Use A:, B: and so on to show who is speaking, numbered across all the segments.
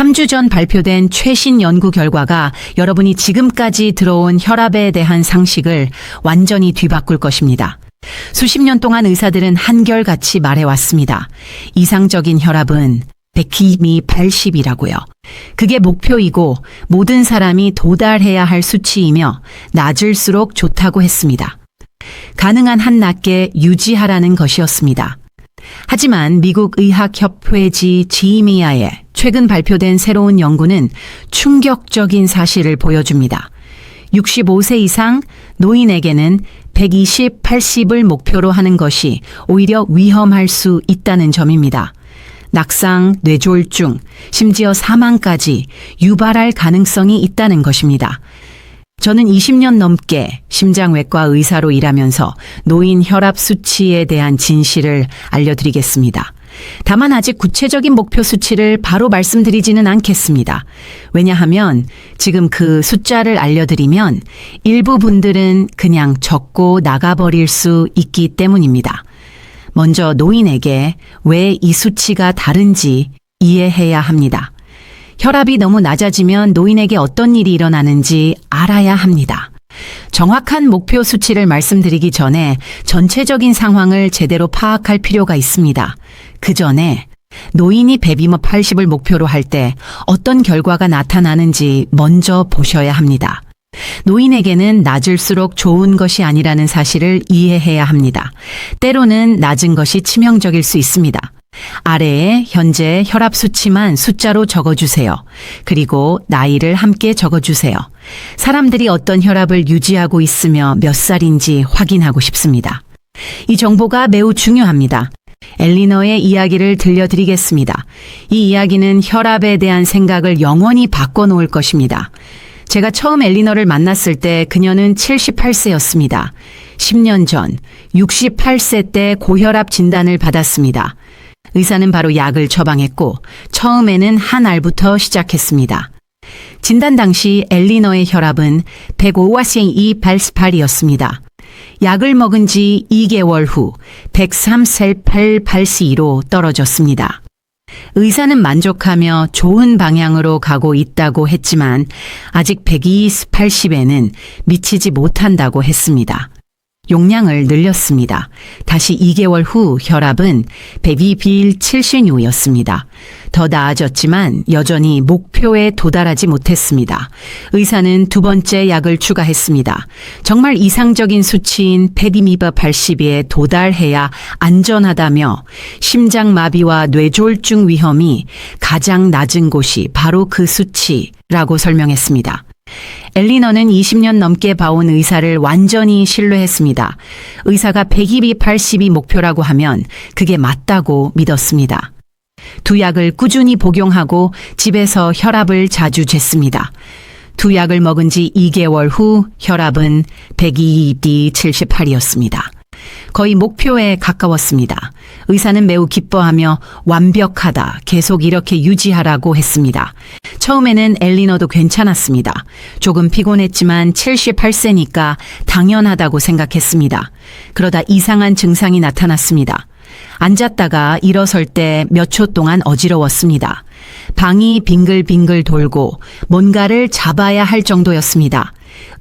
A: 3주 전 발표된 최신 연구 결과가 여러분이 지금까지 들어온 혈압에 대한 상식을 완전히 뒤바꿀 것입니다. 수십 년 동안 의사들은 한결같이 말해왔습니다. 이상적인 혈압은 100이 80이라고요. 그게 목표이고 모든 사람이 도달해야 할 수치이며 낮을수록 좋다고 했습니다. 가능한 한 낮게 유지하라는 것이었습니다. 하지만 미국 의학협회지 지미아에 최근 발표된 새로운 연구는 충격적인 사실을 보여줍니다. 65세 이상 노인에게는 120, 80을 목표로 하는 것이 오히려 위험할 수 있다는 점입니다. 낙상, 뇌졸중, 심지어 사망까지 유발할 가능성이 있다는 것입니다. 저는 20년 넘게 심장외과 의사로 일하면서 노인 혈압 수치에 대한 진실을 알려드리겠습니다. 다만 아직 구체적인 목표 수치를 바로 말씀드리지는 않겠습니다. 왜냐하면 지금 그 숫자를 알려드리면 일부 분들은 그냥 적고 나가버릴 수 있기 때문입니다. 먼저 노인에게 왜 이 수치가 다른지 이해해야 합니다. 혈압이 너무 낮아지면 노인에게 어떤 일이 일어나는지 알아야 합니다. 정확한 목표 수치를 말씀드리기 전에 전체적인 상황을 제대로 파악할 필요가 있습니다. 그 전에 노인이 100이며 80을 목표로 할 때 어떤 결과가 나타나는지 먼저 보셔야 합니다. 노인에게는 낮을수록 좋은 것이 아니라는 사실을 이해해야 합니다. 때로는 낮은 것이 치명적일 수 있습니다. 아래에 현재 혈압 수치만 숫자로 적어주세요. 그리고 나이를 함께 적어주세요. 사람들이 어떤 혈압을 유지하고 있으며 몇 살인지 확인하고 싶습니다. 이 정보가 매우 중요합니다. 엘리너의 이야기를 들려드리겠습니다. 이 이야기는 혈압에 대한 생각을 영원히 바꿔놓을 것입니다. 제가 처음 엘리너를 만났을 때 그녀는 78세였습니다. 10년 전 68세 때 고혈압 진단을 받았습니다. 의사는 바로 약을 처방했고 처음에는 한 알부터 시작했습니다. 진단 당시 엘리너의 혈압은 105와 88이었습니다. 약을 먹은 지 2개월 후 103/8/2로 떨어졌습니다. 의사는 만족하며 좋은 방향으로 가고 있다고 했지만 아직 120/80에는 미치지 못한다고 했습니다. 용량을 늘렸습니다. 다시 2개월 후 혈압은 102/76였습니다. 더 나아졌지만 여전히 목표에 도달하지 못했습니다. 의사는 두 번째 약을 추가했습니다. 정말 이상적인 수치인 102/80에 도달해야 안전하다며 심장마비와 뇌졸중 위험이 가장 낮은 곳이 바로 그 수치라고 설명했습니다. 엘리너는 20년 넘게 봐온 의사를 완전히 신뢰했습니다. 의사가 102/80이 목표라고 하면 그게 맞다고 믿었습니다. 두 약을 꾸준히 복용하고 집에서 혈압을 자주 쟀습니다. 두 약을 먹은 지 2개월 후 혈압은 102/78이었습니다. 거의 목표에 가까웠습니다. 의사는 매우 기뻐하며 완벽하다, 계속 이렇게 유지하라고 했습니다. 처음에는 엘리너도 괜찮았습니다. 조금 피곤했지만 78세니까 당연하다고 생각했습니다. 그러다 이상한 증상이 나타났습니다. 앉았다가 일어설 때 몇 초 동안 어지러웠습니다. 방이 빙글빙글 돌고 뭔가를 잡아야 할 정도였습니다.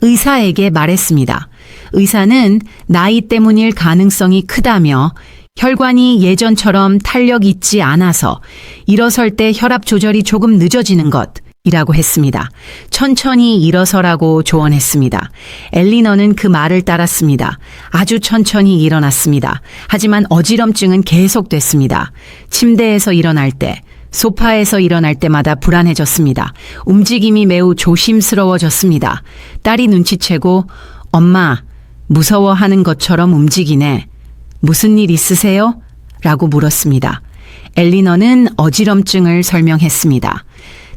A: 의사에게 말했습니다. 의사는 나이 때문일 가능성이 크다며 혈관이 예전처럼 탄력 있지 않아서 일어설 때 혈압 조절이 조금 늦어지는 것이라고 했습니다. 천천히 일어서라고 조언했습니다. 엘리너는 그 말을 따랐습니다. 아주 천천히 일어났습니다. 하지만 어지럼증은 계속됐습니다. 침대에서 일어날 때, 소파에서 일어날 때마다 불안해졌습니다. 움직임이 매우 조심스러워졌습니다. 딸이 눈치채고 엄마, 무서워하는 것처럼 움직이네. 무슨 일 있으세요? 라고 물었습니다. 엘리너는 어지럼증을 설명했습니다.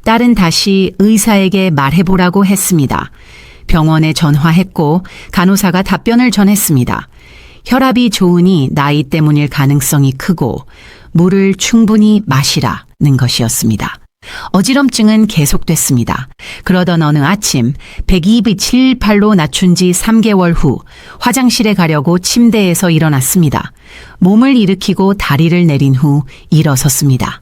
A: 딸은 다시 의사에게 말해보라고 했습니다. 병원에 전화했고 간호사가 답변을 전했습니다. 혈압이 좋으니 나이 때문일 가능성이 크고 물을 충분히 마시라는 것이었습니다. 어지럼증은 계속됐습니다. 그러던 어느 아침 102/78로 낮춘 지 3개월 후 화장실에 가려고 침대에서 일어났습니다. 몸을 일으키고 다리를 내린 후 일어섰습니다.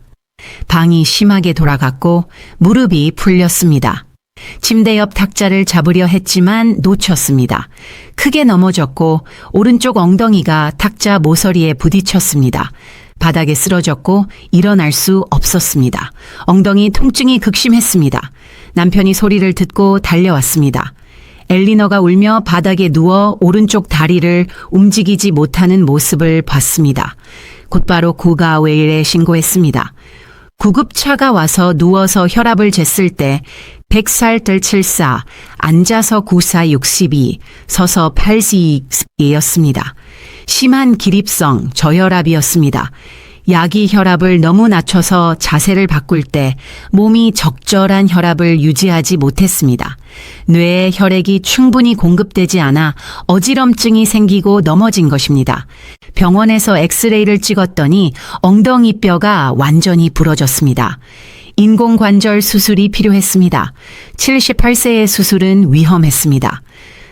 A: 방이 심하게 돌아갔고 무릎이 풀렸습니다. 침대 옆 탁자를 잡으려 했지만 놓쳤습니다. 크게 넘어졌고 오른쪽 엉덩이가 탁자 모서리에 부딪혔습니다. 바닥에 쓰러졌고 일어날 수 없었습니다. 엉덩이 통증이 극심했습니다. 남편이 소리를 듣고 달려왔습니다. 엘리너가 울며 바닥에 누워 오른쪽 다리를 움직이지 못하는 모습을 봤습니다. 곧바로 구가웨일에 신고했습니다. 구급차가 와서 누워서 혈압을 쟀을 때 100살 74, 앉아서 94 62, 서서 82였습니다. 심한 기립성 저혈압이었습니다. 약이 혈압을 너무 낮춰서 자세를 바꿀 때 몸이 적절한 혈압을 유지하지 못했습니다. 뇌에 혈액이 충분히 공급되지 않아 어지럼증이 생기고 넘어진 것입니다. 병원에서 엑스레이를 찍었더니 엉덩이뼈가 완전히 부러졌습니다. 인공관절 수술이 필요했습니다. 78세의 수술은 위험했습니다.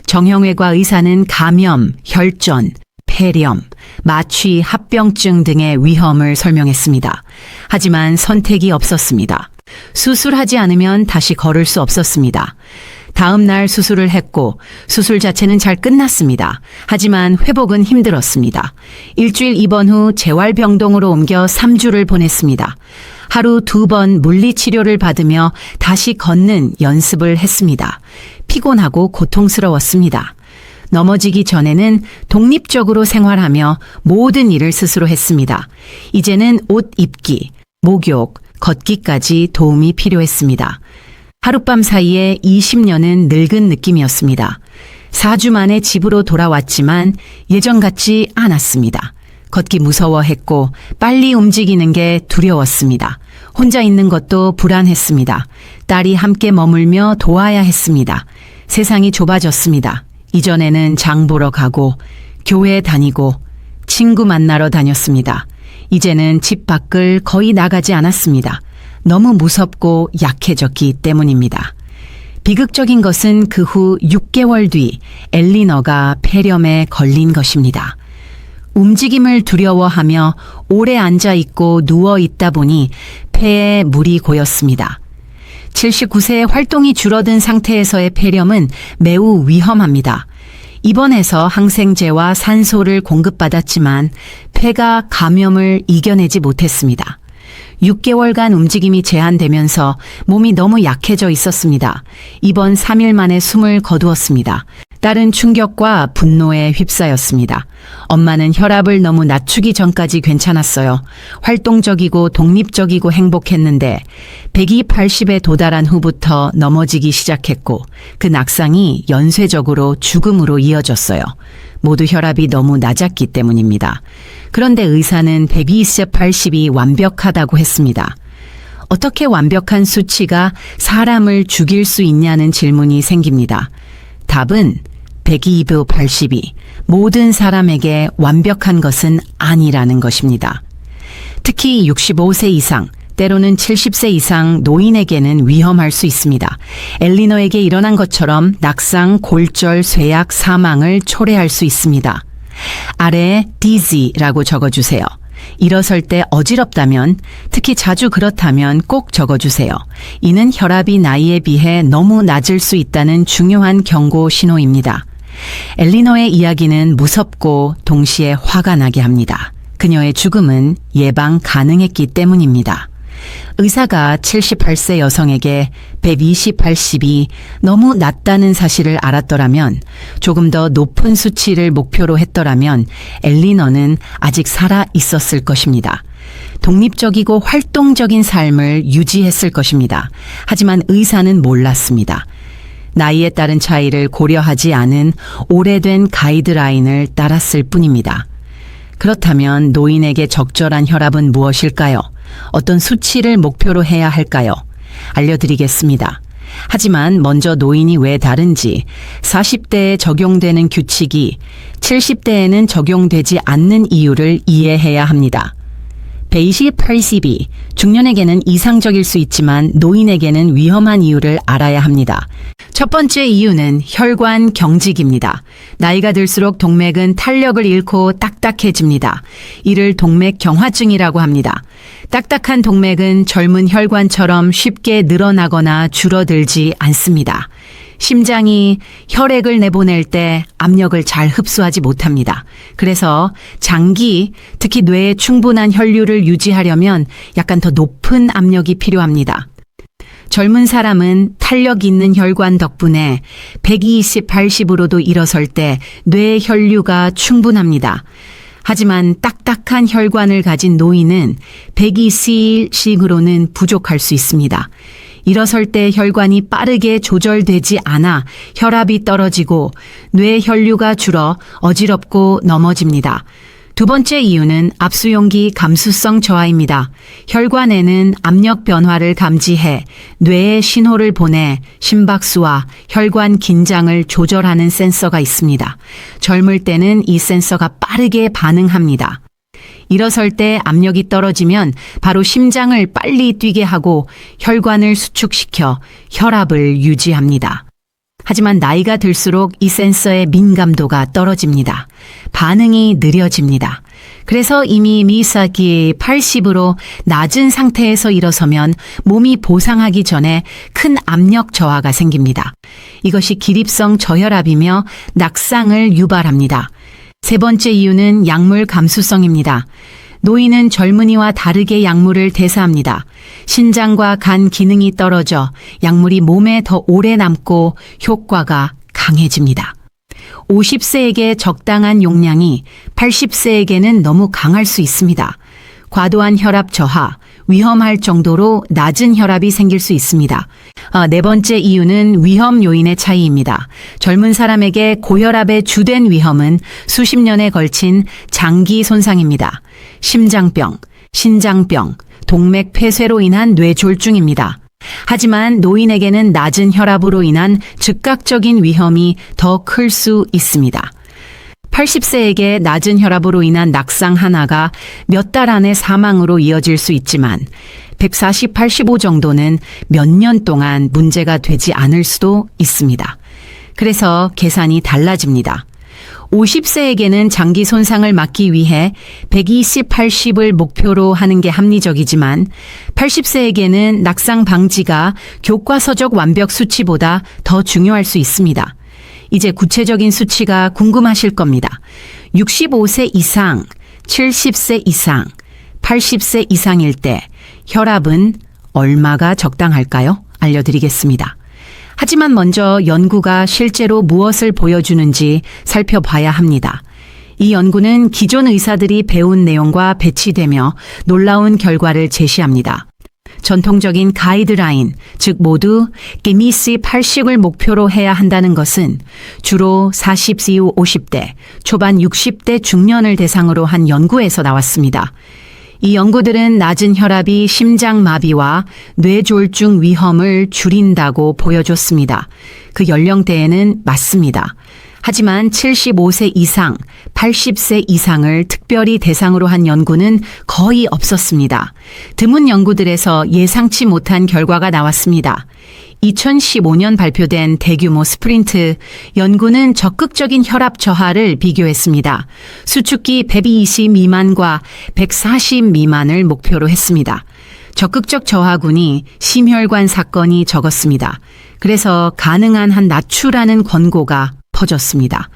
A: 정형외과 의사는 감염, 혈전, 폐렴, 마취, 합병증 등의 위험을 설명했습니다. 하지만 선택이 없었습니다. 수술하지 않으면 다시 걸을 수 없었습니다. 다음 날 수술을 했고 수술 자체는 잘 끝났습니다. 하지만 회복은 힘들었습니다. 일주일 입원 후 재활병동으로 옮겨 3주를 보냈습니다. 하루 2번 물리치료를 받으며 다시 걷는 연습을 했습니다. 피곤하고 고통스러웠습니다. 넘어지기 전에는 독립적으로 생활하며 모든 일을 스스로 했습니다. 이제는 옷 입기, 목욕, 걷기까지 도움이 필요했습니다. 하룻밤 사이에 20년은 늙은 느낌이었습니다. 4주 만에 집으로 돌아왔지만 예전 같지 않았습니다. 걷기 무서워했고 빨리 움직이는 게 두려웠습니다. 혼자 있는 것도 불안했습니다. 딸이 함께 머물며 도와야 했습니다. 세상이 좁아졌습니다. 이전에는 장 보러 가고 교회 다니고 친구 만나러 다녔습니다. 이제는 집 밖을 거의 나가지 않았습니다. 너무 무섭고 약해졌기 때문입니다. 비극적인 것은 그 후 6개월 뒤 엘리너가 폐렴에 걸린 것입니다. 움직임을 두려워하며 오래 앉아 있고 누워 있다 보니 폐에 물이 고였습니다. 79세의 활동이 줄어든 상태에서의 폐렴은 매우 위험합니다. 입원해서 항생제와 산소를 공급받았지만 폐가 감염을 이겨내지 못했습니다. 6개월간 움직임이 제한되면서 몸이 너무 약해져 있었습니다. 입원 3일 만에 숨을 거두었습니다. 딸은 충격과 분노에 휩싸였습니다. 엄마는 혈압을 너무 낮추기 전까지 괜찮았어요. 활동적이고 독립적이고 행복했는데 120에 도달한 후부터 넘어지기 시작했고 그 낙상이 연쇄적으로 죽음으로 이어졌어요. 모두 혈압이 너무 낮았기 때문입니다. 그런데 의사는 120, 80이 완벽하다고 했습니다. 어떻게 완벽한 수치가 사람을 죽일 수 있냐는 질문이 생깁니다. 답은 120, 80이 모든 사람에게 완벽한 것은 아니라는 것입니다. 특히 65세 이상, 때로는 70세 이상 노인에게는 위험할 수 있습니다. 엘리너에게 일어난 것처럼 낙상, 골절, 쇠약, 사망을 초래할 수 있습니다. 아래에 dizzy라고 적어주세요. 일어설 때 어지럽다면, 특히 자주 그렇다면 꼭 적어주세요. 이는 혈압이 나이에 비해 너무 낮을 수 있다는 중요한 경고 신호입니다. 엘리너의 이야기는 무섭고 동시에 화가 나게 합니다. 그녀의 죽음은 예방 가능했기 때문입니다. 의사가 78세 여성에게 120, 80이 너무 낮다는 사실을 알았더라면, 조금 더 높은 수치를 목표로 했더라면 엘리너는 아직 살아 있었을 것입니다. 독립적이고 활동적인 삶을 유지했을 것입니다. 하지만 의사는 몰랐습니다. 나이에 따른 차이를 고려하지 않은 오래된 가이드라인을 따랐을 뿐입니다. 그렇다면 노인에게 적절한 혈압은 무엇일까요? 어떤 수치를 목표로 해야 할까요? 알려드리겠습니다. 하지만 먼저 노인이 왜 다른지, 40대에 적용되는 규칙이 70대에는 적용되지 않는 이유를 이해해야 합니다. 120, 80이 중년에게는 이상적일 수 있지만 노인에게는 위험한 이유를 알아야 합니다. 첫 번째 이유는 혈관 경직입니다. 나이가 들수록 동맥은 탄력을 잃고 딱딱해집니다. 이를 동맥 경화증이라고 합니다. 딱딱한 동맥은 젊은 혈관처럼 쉽게 늘어나거나 줄어들지 않습니다. 심장이 혈액을 내보낼 때 압력을 잘 흡수하지 못합니다. 그래서 장기, 특히 뇌에 충분한 혈류를 유지하려면 약간 더 높은 압력이 필요합니다. 젊은 사람은 탄력 있는 혈관 덕분에 120, 80으로도 일어설 때 뇌의 혈류가 충분합니다. 하지만 딱딱한 혈관을 가진 노인은 120cc로는 부족할 수 있습니다. 일어설 때 혈관이 빠르게 조절되지 않아 혈압이 떨어지고 뇌 혈류가 줄어 어지럽고 넘어집니다. 두 번째 이유는 압수용기 감수성 저하입니다. 혈관에는 압력 변화를 감지해 뇌에 신호를 보내 심박수와 혈관 긴장을 조절하는 센서가 있습니다. 젊을 때는 이 센서가 빠르게 반응합니다. 일어설 때 압력이 떨어지면 바로 심장을 빨리 뛰게 하고 혈관을 수축시켜 혈압을 유지합니다. 하지만 나이가 들수록 이 센서의 민감도가 떨어집니다. 반응이 느려집니다. 그래서 이미 미사기 80으로 낮은 상태에서 일어서면 몸이 보상하기 전에 큰 압력 저하가 생깁니다. 이것이 기립성 저혈압이며 낙상을 유발합니다. 세 번째 이유는 약물 감수성입니다. 노인은 젊은이와 다르게 약물을 대사합니다. 신장과 간 기능이 떨어져 약물이 몸에 더 오래 남고 효과가 강해집니다. 50세에게 적당한 용량이 80세에게는 너무 강할 수 있습니다. 과도한 혈압 저하, 위험할 정도로 낮은 혈압이 생길 수 있습니다. 네 번째 이유는 위험 요인의 차이입니다. 젊은 사람에게 고혈압의 주된 위험은 수십 년에 걸친 장기 손상입니다. 심장병, 신장병, 동맥 폐쇄로 인한 뇌졸중입니다. 하지만 노인에게는 낮은 혈압으로 인한 즉각적인 위험이 더 클 수 있습니다. 80세에게 낮은 혈압으로 인한 낙상 하나가 몇 달 안에 사망으로 이어질 수 있지만 140, 85 정도는 몇 년 동안 문제가 되지 않을 수도 있습니다. 그래서 계산이 달라집니다. 50세에게는 장기 손상을 막기 위해 120, 80을 목표로 하는 게 합리적이지만 80세에게는 낙상 방지가 교과서적 완벽 수치보다 더 중요할 수 있습니다. 이제 구체적인 수치가 궁금하실 겁니다. 65세 이상, 70세 이상, 80세 이상일 때 혈압은 얼마가 적당할까요? 알려드리겠습니다. 하지만 먼저 연구가 실제로 무엇을 보여주는지 살펴봐야 합니다. 이 연구는 기존 의사들이 배운 내용과 배치되며 놀라운 결과를 제시합니다. 전통적인 가이드라인, 즉 모두 기미시 80을 목표로 해야 한다는 것은 주로 40 이후 50대, 초반 60대 중년을 대상으로 한 연구에서 나왔습니다. 이 연구들은 낮은 혈압이 심장마비와 뇌졸중 위험을 줄인다고 보여줬습니다. 그 연령대에는 맞습니다. 하지만 75세 이상, 80세 이상을 특별히 대상으로 한 연구는 거의 없었습니다. 드문 연구들에서 예상치 못한 결과가 나왔습니다. 2015년 발표된 대규모 스프린트 연구는 적극적인 혈압 저하를 비교했습니다. 수축기 120 미만과 140 미만을 목표로 했습니다. 적극적 저하군이 심혈관 사건이 적었습니다. 그래서 가능한 한 낮추라는 권고가 퍼졌습니다.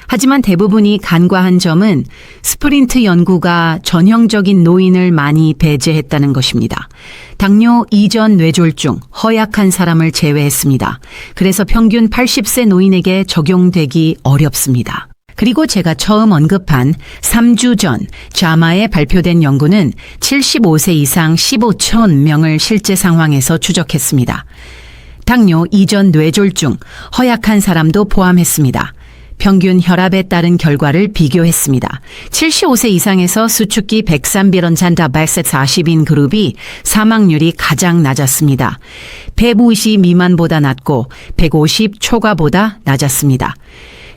A: 하지만 대부분이 간과한 점은 스프린트 연구가 전형적인 노인을 많이 배제했다는 것입니다. 당뇨 이전 뇌졸중, 허약한 사람을 제외했습니다. 그래서 평균 80세 노인에게 적용되기 어렵습니다. 그리고 제가 처음 언급한 3주 전 자마에 발표된 연구는 75세 이상 15천 명을 실제 상황에서 추적했습니다. 당뇨 이전 뇌졸중, 허약한 사람도 포함했습니다. 평균 혈압에 따른 결과를 비교했습니다. 75세 이상에서 수축기 103비런 잔다 140인 그룹이 사망률이 가장 낮았습니다. 150 미만보다 낮고 150 초과보다 낮았습니다.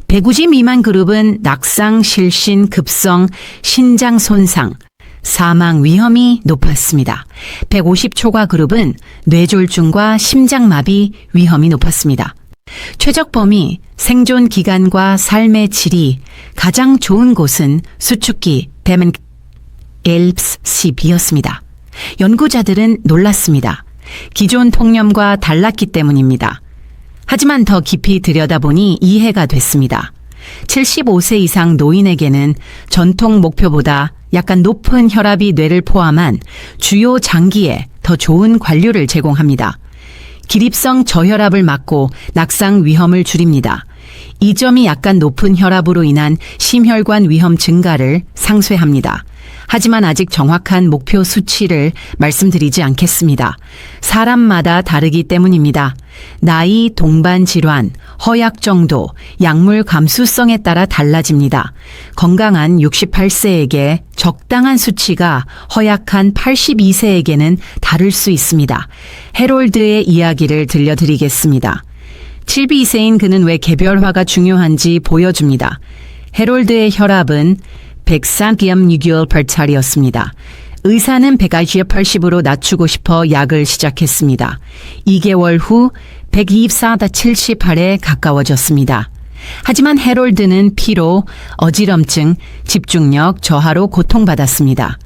A: 150 미만 그룹은 낙상, 실신, 급성, 신장 손상, 사망 위험이 높았습니다. 150 초과 그룹은 뇌졸중과 심장마비 위험이 높았습니다. 최적 범위, 생존 기간과 삶의 질이 가장 좋은 곳은 수축기 111였습니다. 연구자들은 놀랐습니다. 기존 통념과 달랐기 때문입니다. 하지만 더 깊이 들여다보니 이해가 됐습니다. 75세 이상 노인에게는 전통 목표보다 약간 높은 혈압이 뇌를 포함한 주요 장기에 더 좋은 관료를 제공합니다. 기립성 저혈압을 막고 낙상 위험을 줄입니다. 이 점이 약간 높은 혈압으로 인한 심혈관 위험 증가를 상쇄합니다. 하지만 아직 정확한 목표 수치를 말씀드리지 않겠습니다. 사람마다 다르기 때문입니다. 나이, 동반 질환, 허약 정도, 약물 감수성에 따라 달라집니다. 건강한 68세에게 적당한 수치가 허약한 82세에게는 다를 수 있습니다. 해롤드의 이야기를 들려드리겠습니다. 72세인 그는 왜 개별화가 중요한지 보여줍니다. 해롤드의 혈압은 104.6%였습니다. 의사는 180으로 낮추고 싶어 약을 시작했습니다. 2개월 후 124.78에 가까워졌습니다. 하지만 해롤드는 피로, 어지럼증, 집중력 저하로 고통받았습니다.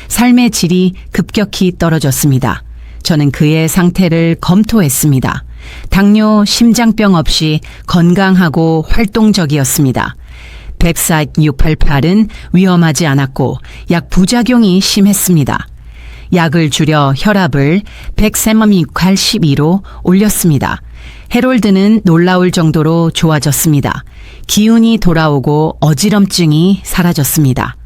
A: 삶의 질이 급격히 떨어졌습니다. 저는 그의 상태를 검토했습니다. 당뇨, 심장병 없이 건강하고 활동적이었습니다. 104.688은 위험하지 않았고 약 부작용이 심했습니다. 약을 줄여 혈압을 103.82로 올렸습니다. 해롤드는 놀라울 정도로 좋아졌습니다. 기운이 돌아오고 어지럼증이 사라졌습니다.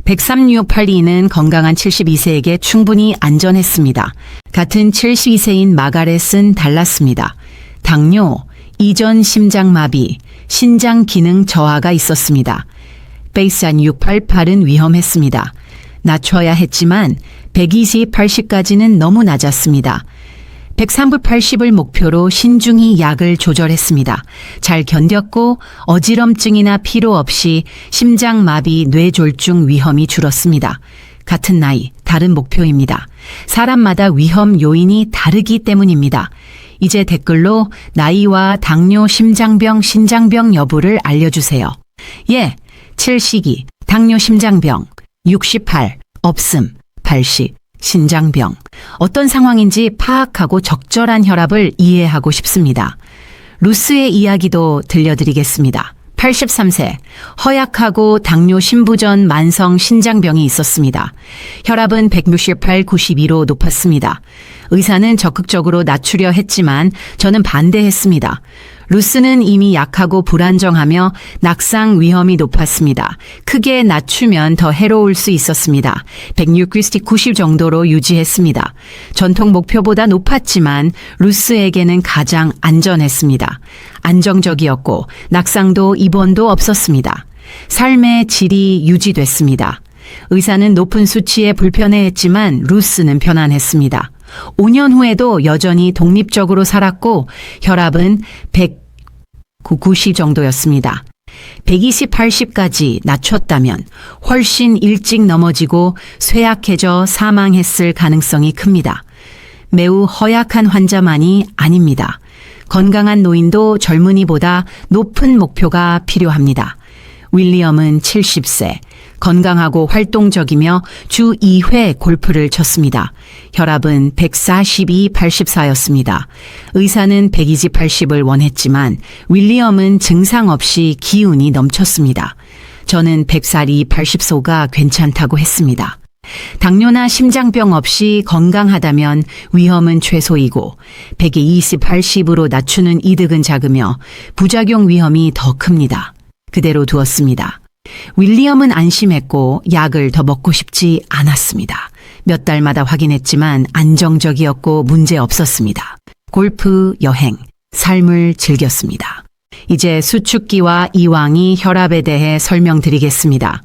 A: 103.682는 건강한 72세에게 충분히 안전했습니다. 같은 72세인 마가렛은 달랐습니다. 당뇨, 이전 심장마비, 신장 기능 저하가 있었습니다. 베이스한 688은 위험했습니다. 낮춰야 했지만 120, 80까지는 너무 낮았습니다. 103부 80을 목표로 신중히 약을 조절했습니다. 잘 견뎠고 어지럼증이나 피로 없이 심장마비, 뇌졸중 위험이 줄었습니다. 같은 나이, 다른 목표입니다. 사람마다 위험 요인이 다르기 때문입니다. 이제 댓글로 나이와 당뇨, 심장병, 신장병 여부를 알려주세요. 예, 7시기, 당뇨, 심장병, 68, 없음, 80, 신장병. 어떤 상황인지 파악하고 적절한 혈압을 이해하고 싶습니다. 루스의 이야기도 들려드리겠습니다. 83세, 허약하고 당뇨, 신부전, 만성 신장병이 있었습니다. 혈압은 168, 92로 높았습니다. 의사는 적극적으로 낮추려 했지만 저는 반대했습니다. 루스는 이미 약하고 불안정하며 낙상 위험이 높았습니다. 크게 낮추면 더 해로울 수 있었습니다. 106, 90 정도로 유지했습니다. 전통 목표보다 높았지만 루스에게는 가장 안전했습니다. 안정적이었고 낙상도 입원도 없었습니다. 삶의 질이 유지됐습니다. 의사는 높은 수치에 불편해했지만 루스는 편안했습니다. 5년 후에도 여전히 독립적으로 살았고 혈압은 190 정도였습니다. 120, 80까지 낮췄다면 훨씬 일찍 넘어지고 쇠약해져 사망했을 가능성이 큽니다. 매우 허약한 환자만이 아닙니다. 건강한 노인도 젊은이보다 높은 목표가 필요합니다. 윌리엄은 70세, 건강하고 활동적이며 주 2회 골프를 쳤습니다. 혈압은 142, 84였습니다. 의사는 120, 80을 원했지만 윌리엄은 증상 없이 기운이 넘쳤습니다. 저는 142, 80소가 괜찮다고 했습니다. 당뇨나 심장병 없이 건강하다면 위험은 최소이고 120, 80으로 낮추는 이득은 작으며 부작용 위험이 더 큽니다. 그대로 두었습니다. 윌리엄은 안심했고 약을 더 먹고 싶지 않았습니다. 몇 달마다 확인했지만 안정적이었고 문제 없었습니다. 골프, 여행, 삶을 즐겼습니다. 이제 수축기와 이왕이 혈압에 대해 설명드리겠습니다.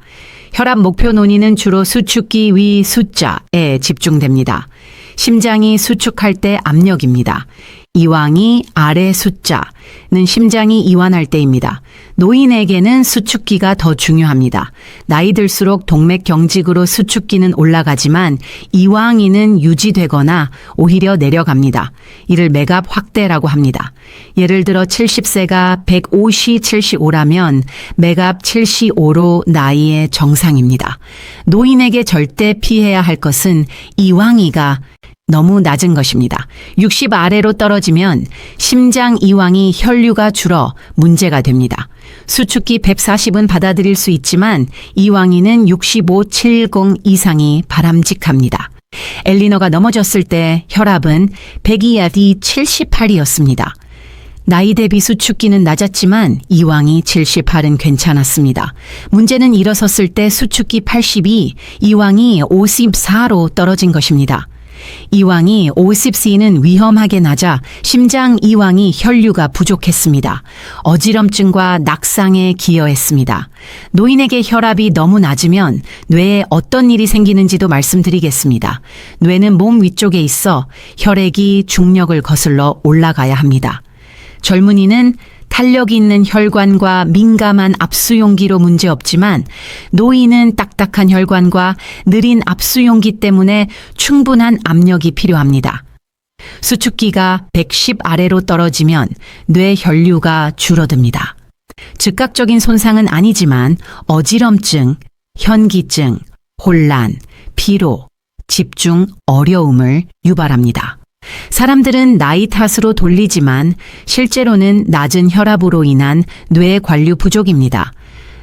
A: 혈압 목표 논의는 주로 수축기 위 숫자에 집중됩니다. 심장이 수축할 때 압력입니다. 이왕이 아래 숫자는 심장이 이완할 때입니다. 노인에게는 수축기가 더 중요합니다. 나이 들수록 동맥 경직으로 수축기는 올라가지만 이왕이는 유지되거나 오히려 내려갑니다. 이를 맥압 확대라고 합니다. 예를 들어 70세가 150, 75라면 맥압 75로 나이의 정상입니다. 노인에게 절대 피해야 할 것은 이왕이가 너무 낮은 것입니다. 60 아래로 떨어지면 심장 이왕이 혈류가 줄어 문제가 됩니다. 수축기 140은 받아들일 수 있지만 이왕이는 65, 70 이상이 바람직합니다. 엘리너가 넘어졌을 때 혈압은 102, 78이었습니다. 나이 대비 수축기는 낮았지만 이왕이 78은 괜찮았습니다. 문제는 일어섰을 때 수축기 82, 이왕이 54로 떨어진 것입니다. 이왕이 50C는 위험하게 낮아 심장 이왕이 혈류가 부족했습니다. 어지럼증과 낙상에 기여했습니다. 노인에게 혈압이 너무 낮으면 뇌에 어떤 일이 생기는지도 말씀드리겠습니다. 뇌는 몸 위쪽에 있어 혈액이 중력을 거슬러 올라가야 합니다. 젊은이는 탄력이 있는 혈관과 민감한 압수용기로 문제없지만 노인은 딱딱한 혈관과 느린 압수용기 때문에 충분한 압력이 필요합니다. 수축기가 110 아래로 떨어지면 뇌 혈류가 줄어듭니다. 즉각적인 손상은 아니지만 어지럼증, 현기증, 혼란, 피로, 집중 어려움을 유발합니다. 사람들은 나이 탓으로 돌리지만 실제로는 낮은 혈압으로 인한 뇌 관류 부족입니다.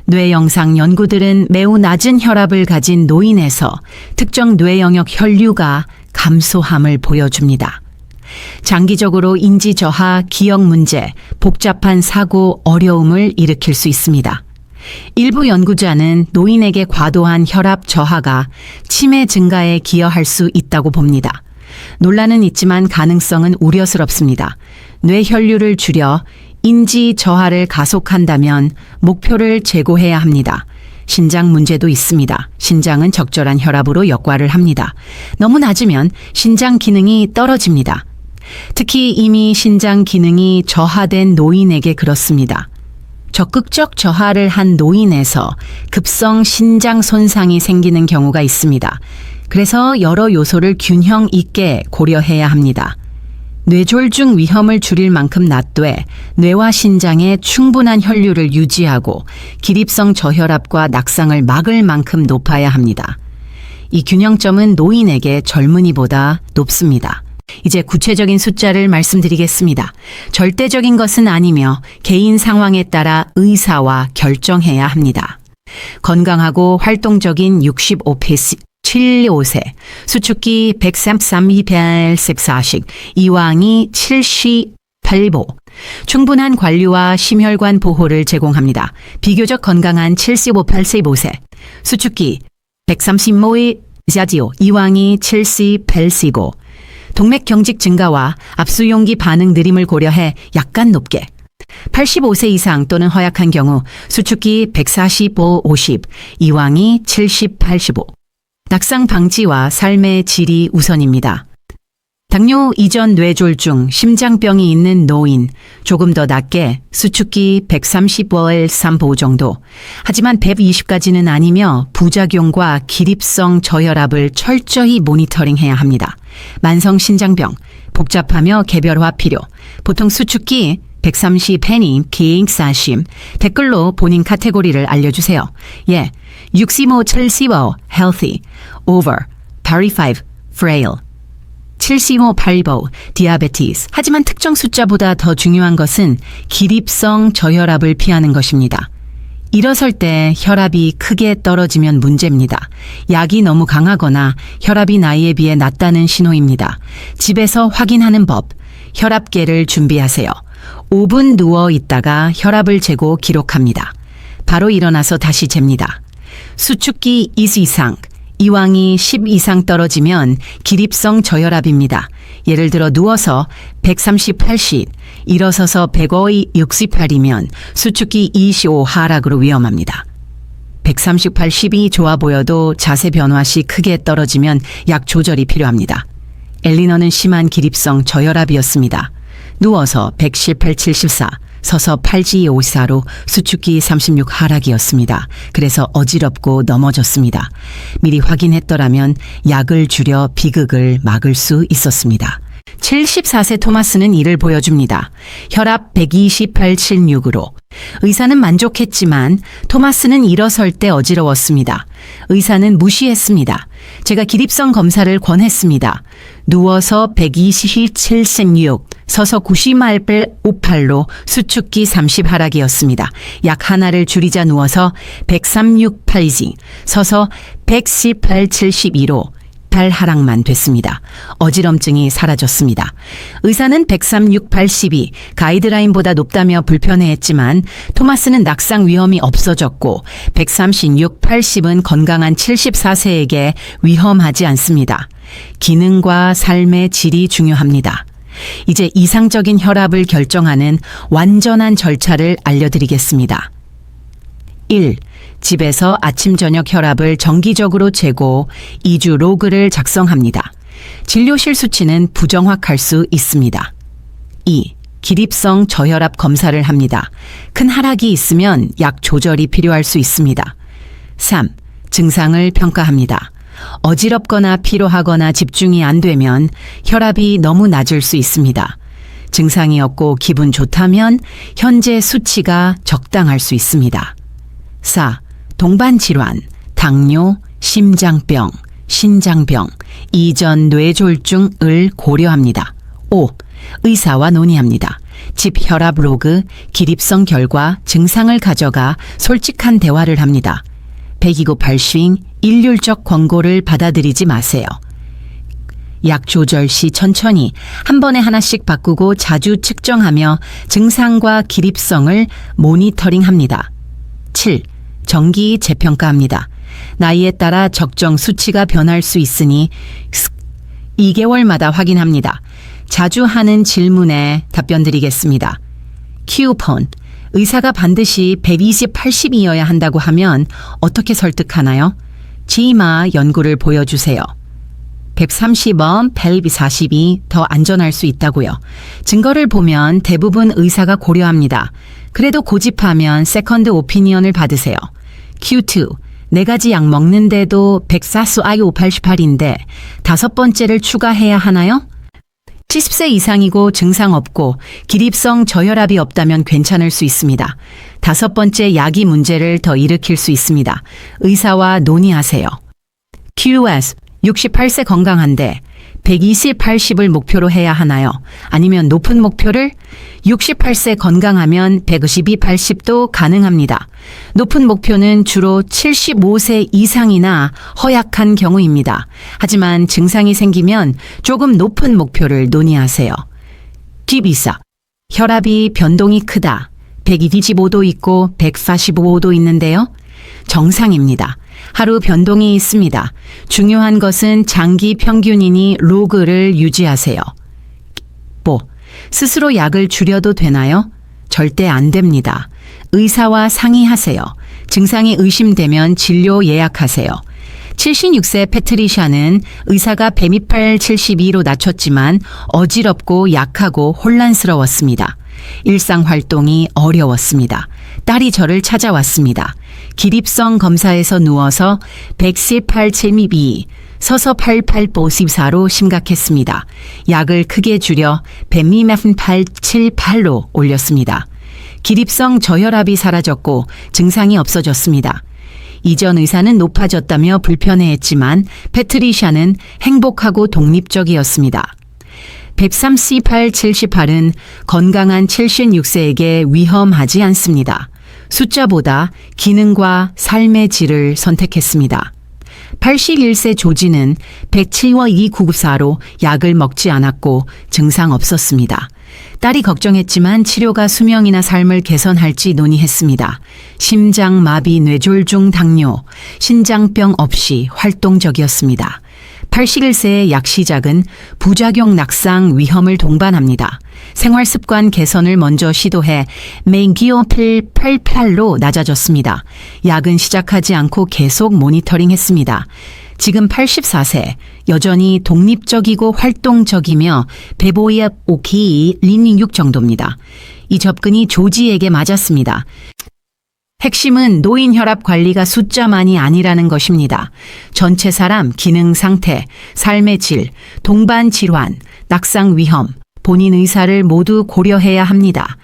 A: 뇌 영상 연구들은 매우 낮은 혈압을 가진 노인에서 특정 뇌 영역 혈류가 감소함을 보여줍니다. 장기적으로 인지 저하, 기억 문제, 복잡한 사고, 어려움을 일으킬 수 있습니다. 일부 연구자는 노인에게 과도한 혈압 저하가 치매 증가에 기여할 수 있다고 봅니다. 논란은 있지만 가능성은 우려스럽습니다. 뇌 혈류를 줄여 인지 저하를 가속한다면 목표를 제고해야 합니다. 신장 문제도 있습니다. 신장은 적절한 혈압으로 역할을 합니다. 너무 낮으면 신장 기능이 떨어집니다. 특히 이미 신장 기능이 저하된 노인에게 그렇습니다. 적극적 저하를 한 노인에서 급성 신장 손상이 생기는 경우가 있습니다. 그래서 여러 요소를 균형 있게 고려해야 합니다. 뇌졸중 위험을 줄일 만큼 낮되 뇌와 신장에 충분한 혈류를 유지하고 기립성 저혈압과 낙상을 막을 만큼 높아야 합니다. 이 균형점은 노인에게 젊은이보다 높습니다. 이제 구체적인 숫자를 말씀드리겠습니다. 절대적인 것은 아니며 개인 상황에 따라 의사와 결정해야 합니다. 건강하고 활동적인 75세, 수축기 133, 140, 이왕이 78보, 충분한 관리와 심혈관 보호를 제공합니다. 비교적 건강한 75, 85세, 수축기 135의 자지오, 이왕이 78시고, 동맥 경직 증가와 압수용기 반응 느림을 고려해 약간 높게 85세 이상 또는 허약한 경우 수축기 145, 50, 이왕이 70, 85. 낙상 방지와 삶의 질이 우선입니다. 당뇨 이전 뇌졸중, 심장병이 있는 노인, 조금 더 낮게 수축기 135의 3보 정도. 하지만 120까지는 아니며 부작용과 기립성 저혈압을 철저히 모니터링해야 합니다. 만성 신장병, 복잡하며 개별화 필요. 보통 수축기 130 펜이 기행사심. 댓글로 본인 카테고리를 알려주세요. 예, 65, 75, healthy, over, 85, frail. 75, 85, diabetes. 하지만 특정 숫자보다 더 중요한 것은 기립성 저혈압을 피하는 것입니다. 일어설 때 혈압이 크게 떨어지면 문제입니다. 약이 너무 강하거나 혈압이 나이에 비해 낮다는 신호입니다. 집에서 확인하는 법, 혈압계를 준비하세요. 5분 누워 있다가 혈압을 재고 기록합니다. 바로 일어나서 다시 잽니다. 수축기 2 이상, 이왕이 10 이상 떨어지면 기립성 저혈압입니다. 예를 들어 누워서 138씩, 일어서서 105의 68이면 수축기 25 하락으로 위험합니다. 138, 10이 좋아 보여도 자세 변화 시 크게 떨어지면 약 조절이 필요합니다. 엘리너는 심한 기립성 저혈압이었습니다. 누워서 118, 74, 서서 8G 54로 수축기 36 하락이었습니다. 그래서 어지럽고 넘어졌습니다. 미리 확인했더라면 약을 줄여 비극을 막을 수 있었습니다. 74세 토마스는 이를 보여줍니다. 혈압 128, 76으로. 의사는 만족했지만 토마스는 일어설 때 어지러웠습니다. 의사는 무시했습니다. 제가 기립성 검사를 권했습니다. 누워서 127, 6, 서서 98, 58로 수축기 30 하락이었습니다. 약 하나를 줄이자 누워서 136, 8G, 서서 118, 72로 8 하락만 됐습니다. 어지럼증이 사라졌습니다. 의사는 136, 82 가이드라인보다 높다며 불편해했지만 토마스는 낙상 위험이 없어졌고 136, 80은 건강한 74세에게 위험하지 않습니다. 기능과 삶의 질이 중요합니다. 이제 이상적인 혈압을 결정하는 완전한 절차를 알려드리겠습니다. 1. 집에서 아침 저녁 혈압을 정기적으로 재고 2주 로그를 작성합니다. 진료실 수치는 부정확할 수 있습니다. 2. 기립성 저혈압 검사를 합니다. 큰 하락이 있으면 약 조절이 필요할 수 있습니다. 3. 증상을 평가합니다. 어지럽거나 피로하거나 집중이 안 되면 혈압이 너무 낮을 수 있습니다. 증상이 없고 기분 좋다면 현재 수치가 적당할 수 있습니다. 4. 동반 질환, 당뇨, 심장병, 신장병, 이전 뇌졸중을 고려합니다. 5. 의사와 논의합니다. 집 혈압 로그, 기립성 결과, 증상을 가져가 솔직한 대화를 합니다. 129 발스윙, 일률적 권고를 받아들이지 마세요. 약 조절 시 천천히 한 번에 하나씩 바꾸고 자주 측정하며 증상과 기립성을 모니터링합니다. 7. 정기 재평가합니다. 나이에 따라 적정 수치가 변할 수 있으니 2개월마다 확인합니다. 자주 하는 질문에 답변 드리겠습니다. 키우폰. 의사가 반드시 120, 80이어야 한다고 하면 어떻게 설득하나요? 지마 연구를 보여주세요. 130원, 벨비 42 더 안전할 수 있다고요. 증거를 보면 대부분 의사가 고려합니다. 그래도 고집하면 세컨드 오피니언을 받으세요. Q2. 4가지 약 먹는데도 104수 IO 88인데 5번째를 추가해야 하나요? 70세 이상이고 증상 없고 기립성 저혈압이 없다면 괜찮을 수 있습니다. 5번째 약이 문제를 더 일으킬 수 있습니다. 의사와 논의하세요. QS. 68세 건강한데 120, 80을 목표로 해야 하나요? 아니면 높은 목표를? 68세 건강하면 152, 80도 가능합니다. 높은 목표는 주로 75세 이상이나 허약한 경우입니다. 하지만 증상이 생기면 조금 높은 목표를 논의하세요. 기비사. 혈압이 변동이 크다. 125도 있고 145도 있는데요. 정상입니다. 하루 변동이 있습니다. 중요한 것은 장기 평균이니 로그를 유지하세요. 스스로 약을 줄여도 되나요? 절대 안 됩니다. 의사와 상의하세요. 증상이 의심되면 진료 예약하세요. 76세 패트리샤는 의사가 128, 72로 낮췄지만 어지럽고 약하고 혼란스러웠습니다. 일상활동이 어려웠습니다. 딸이 저를 찾아왔습니다. 기립성 검사에서 누워서 118, 72, 서서 88, 54로 심각했습니다. 약을 크게 줄여 벤미메픈 878로 올렸습니다. 기립성 저혈압이 사라졌고 증상이 없어졌습니다. 이전 의사는 높아졌다며 불편해했지만 패트리샤는 행복하고 독립적이었습니다. 138, 78은 건강한 76세에게 위험하지 않습니다. 숫자보다 기능과 삶의 질을 선택했습니다. 81세 조지는 107와 294로 약을 먹지 않았고 증상 없었습니다. 딸이 걱정했지만 치료가 수명이나 삶을 개선할지 논의했습니다. 심장 마비, 뇌졸중, 당뇨, 신장병 없이 활동적이었습니다. 81세의 약 시작은 부작용 낙상 위험을 동반합니다. 생활습관 개선을 먼저 시도해 메인기오필 88로 낮아졌습니다. 약은 시작하지 않고 계속 모니터링했습니다. 지금 84세, 여전히 독립적이고 활동적이며 배보이에 오키 린닝6 정도입니다. 이 접근이 조지에게 맞았습니다. 핵심은 노인 혈압 관리가 숫자만이 아니라는 것입니다. 전체 사람 기능 상태, 삶의 질, 동반 질환, 낙상 위험, 본인 의사를 모두 고려해야 합니다.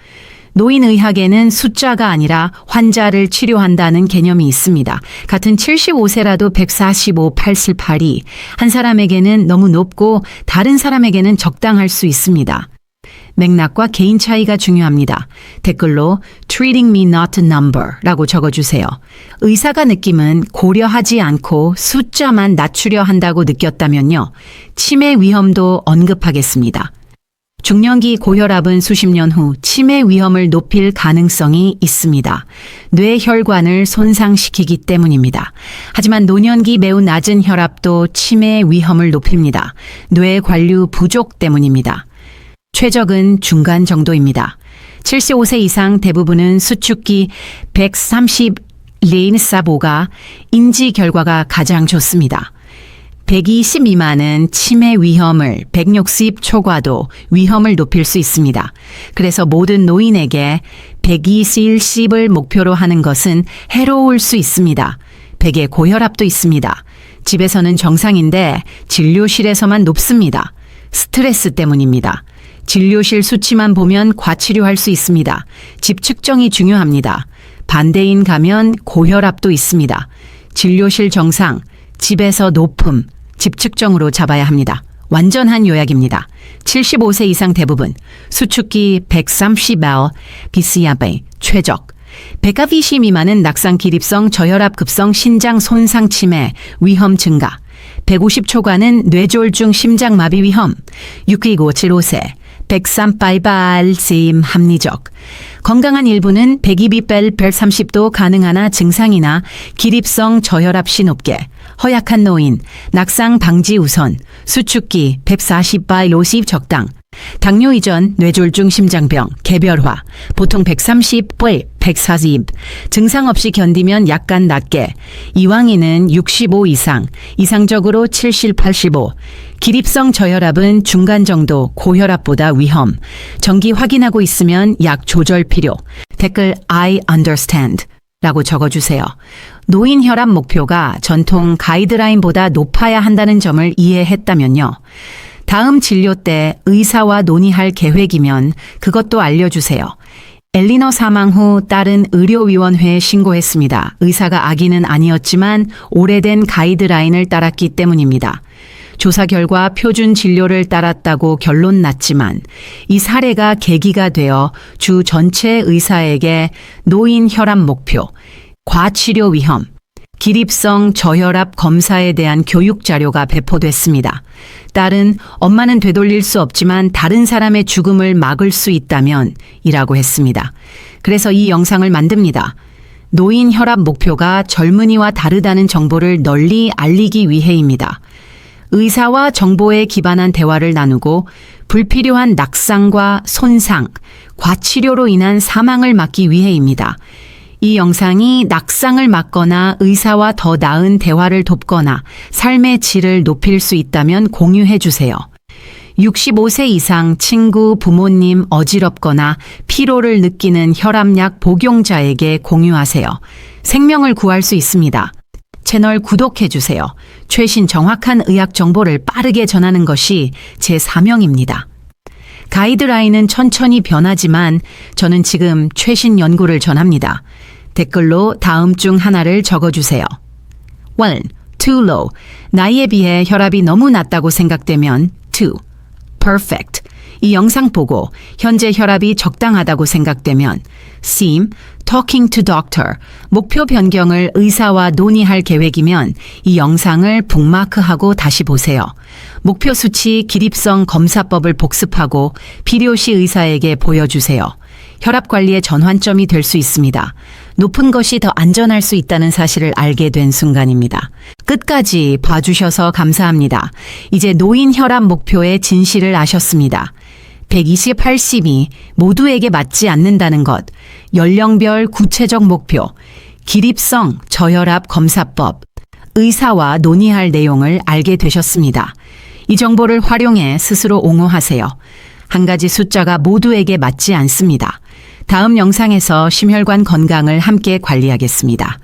A: 노인의학에는 숫자가 아니라 환자를 치료한다는 개념이 있습니다. 같은 75세라도 145, 878이 한 사람에게는 너무 높고 다른 사람에게는 적당할 수 있습니다. 맥락과 개인 차이가 중요합니다. 댓글로 treating me not a number 라고 적어주세요. 의사가 느낌은 고려하지 않고 숫자만 낮추려 한다고 느꼈다면요. 치매 위험도 언급하겠습니다. 중년기 고혈압은 수십 년 후 치매 위험을 높일 가능성이 있습니다. 뇌혈관을 손상시키기 때문입니다. 하지만 노년기 매우 낮은 혈압도 치매 위험을 높입니다. 뇌 관류 부족 때문입니다. 최적은 중간 정도입니다. 75세 이상 대부분은 수축기 130 레인사보가 인지 결과가 가장 좋습니다. 120 미만은 치매 위험을, 160 초과도 위험을 높일 수 있습니다. 그래서 모든 노인에게 120을 목표로 하는 것은 해로울 수 있습니다. 100의 고혈압도 있습니다. 집에서는 정상인데 진료실에서만 높습니다. 스트레스 때문입니다. 진료실 수치만 보면 과치료할 수 있습니다. 집 측정이 중요합니다. 반대인 가면 고혈압도 있습니다. 진료실 정상, 집에서 높음, 집 측정으로 잡아야 합니다. 완전한 요약입니다. 75세 이상 대부분, 수축기 130L, BCAB, 최적. 120 미만은 낙상 기립성 저혈압 급성 신장 손상 치매 위험 증가. 150 초과는 뇌졸중 심장마비 위험. 6기고 75세. 138발심 합리적. 건강한 일부는 102벨 130도 가능하나 증상이나 기립성 저혈압 높게. 허약한 노인, 낙상 방지 우선, 수축기 140발 50 적당. 당뇨 이전, 뇌졸중 심장병, 개별화, 보통 130발 140, 증상 없이 견디면 약간 낮게, 이왕이는 65 이상, 이상적으로 70, 85, 기립성 저혈압은 중간 정도, 고혈압보다 위험, 정기 확인하고 있으면 약 조절 필요. 댓글 I understand 라고 적어주세요. 노인 혈압 목표가 전통 가이드라인보다 높아야 한다는 점을 이해했다면요. 다음 진료 때 의사와 논의할 계획이면 그것도 알려주세요. 엘리너 사망 후 딸은 의료위원회에 신고했습니다. 의사가 악인은 아니었지만 오래된 가이드라인을 따랐기 때문입니다. 조사 결과 표준 진료를 따랐다고 결론 났지만 이 사례가 계기가 되어 주 전체 의사에게 노인 혈압 목표, 과치료 위험, 기립성 저혈압 검사에 대한 교육 자료가 배포됐습니다. 딸은 엄마는 되돌릴 수 없지만 다른 사람의 죽음을 막을 수 있다면 이라고 했습니다. 그래서 이 영상을 만듭니다. 노인 혈압 목표가 젊은이와 다르다는 정보를 널리 알리기 위해입니다. 의사와 정보에 기반한 대화를 나누고 불필요한 낙상과 손상, 과치료로 인한 사망을 막기 위해입니다. 이 영상이 낙상을 막거나 의사와 더 나은 대화를 돕거나 삶의 질을 높일 수 있다면 공유해 주세요. 65세 이상 친구, 부모님 어지럽거나 피로를 느끼는 혈압약 복용자에게 공유하세요. 생명을 구할 수 있습니다. 채널 구독해 주세요. 최신 정확한 의학 정보를 빠르게 전하는 것이 제 사명입니다. 가이드라인은 천천히 변하지만 저는 지금 최신 연구를 전합니다. 댓글로 다음 중 하나를 적어주세요. 1. Too low. 나이에 비해 혈압이 너무 낮다고 생각되면 2. Perfect. 이 영상 보고 현재 혈압이 적당하다고 생각되면 Sim. Talking to doctor. 목표 변경을 의사와 논의할 계획이면 이 영상을 북마크하고 다시 보세요. 목표 수치 기립성 검사법을 복습하고 필요시 의사에게 보여주세요. 혈압 관리의 전환점이 될 수 있습니다. 높은 것이 더 안전할 수 있다는 사실을 알게 된 순간입니다. 끝까지 봐주셔서 감사합니다. 이제 노인 혈압 목표의 진실을 아셨습니다. 120/80이 모두에게 맞지 않는다는 것, 연령별 구체적 목표, 기립성 저혈압 검사법, 의사와 논의할 내용을 알게 되셨습니다. 이 정보를 활용해 스스로 옹호하세요. 한 가지 숫자가 모두에게 맞지 않습니다. 다음 영상에서 심혈관 건강을 함께 관리하겠습니다.